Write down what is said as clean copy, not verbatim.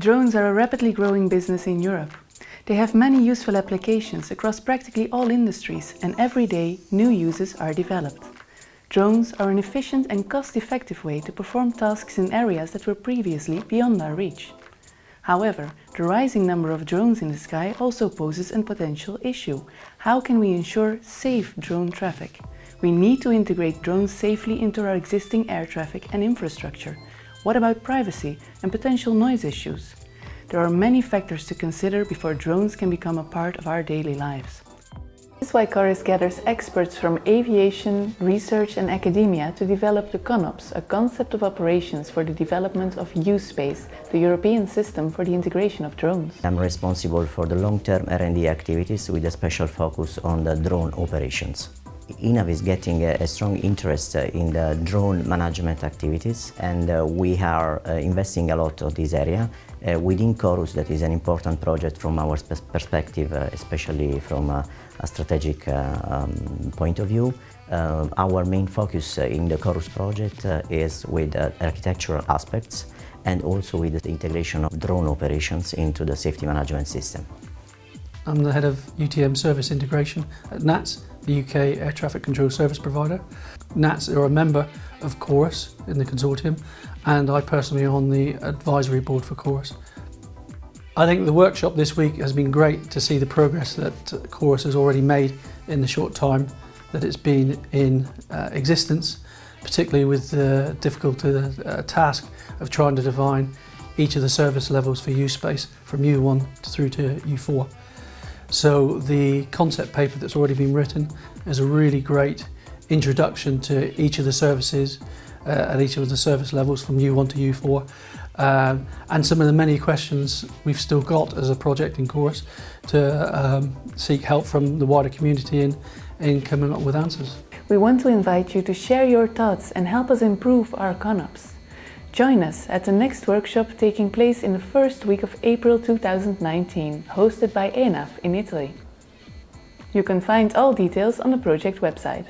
Drones are a rapidly growing business in Europe. They have many useful applications across practically all industries, and every day new uses are developed. Drones are an efficient and cost-effective way to perform tasks in areas that were previously beyond our reach. However, the rising number of drones in the sky also poses a potential issue. How can we ensure safe drone traffic? We need to integrate drones safely into our existing air traffic and infrastructure. What about privacy and potential noise issues? There are many factors to consider before drones can become a part of our daily lives. This is why CORUS gathers experts from aviation, research and academia to develop the CONOPS, a concept of operations for the development of U-Space, the European system for the integration of drones. I'm responsible for the long-term R&D activities with a special focus on the drone operations. INAV is getting a strong interest in the drone management activities, and we are investing a lot on this area. Within CORUS, that is an important project from our perspective, especially from a strategic point of view. Our main focus in the CORUS project is with architectural aspects and also with the integration of drone operations into the safety management system. I'm the head of UTM service integration at NATS, the UK air traffic control service provider. NATS are a member of CORUS in the consortium, and I personally am on the advisory board for CORUS. I think the workshop this week has been great to see the progress that CORUS has already made in the short time that it's been in existence, particularly with the difficult task of trying to define each of the service levels for U-Space from U1 through to U4. So the concept paper that's already been written is a really great introduction to each of the services at each of the service levels from U1 to U4, and some of the many questions we've still got as a project in CORUS to seek help from the wider community in coming up with answers. We want to invite you to share your thoughts and help us improve our CONOPS. Join us at the next workshop taking place in the first week of April 2019, hosted by ENAV in Italy. You can find all details on the project website.